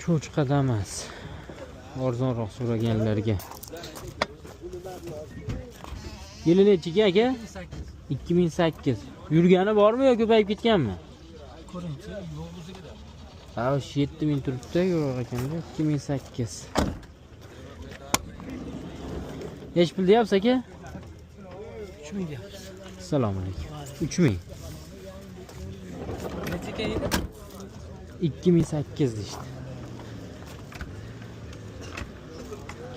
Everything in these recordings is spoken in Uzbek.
cho'chqa emas. Arzonroq so'raganlarga. Yili nechiga aka? 2008. Yurgani bormi yoki ko'payib ketganmi? Ko'ringchi, yo'q o'ziga. Ha, 7000 turibdi, yo'q ekanda 2008. Nech pul deyapsiz aka? 3000 deyapsiz. Assalomu alaykum. 3000. Nechaga edi? 2008 deydi.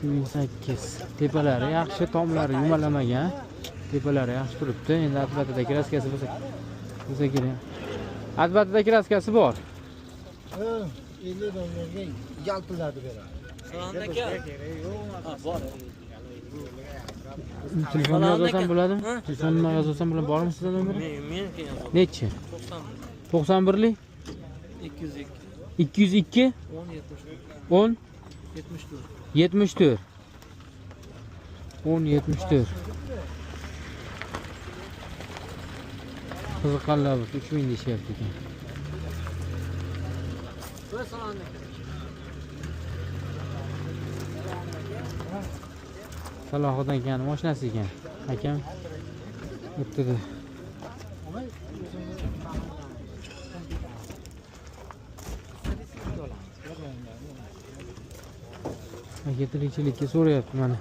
2008. Tepalari yaxshi, tomlari yumalamagan. Tepalari yaxshi turibdi. Endi atbatida kraskasi bo'lsa kerak. Atbatida kraskasi bor. 50 dollarga yaltillatib beradi. Salom aka. Ha, bor. Telefonni yozsam bo'ladimi? Telefonni yozsam bo'ladi. Bormi sizda nomeri? Meniki ham bor. Nechi? 90. 91lik 202 202 10 10 74 74. 10 74. Qiziqqanlar bo'lsa 3000 deyishyapti ekan. Salohiddin akani mashinasi ekan. Akam o'tdi. Aka tirikchilikka so'rayapti mana.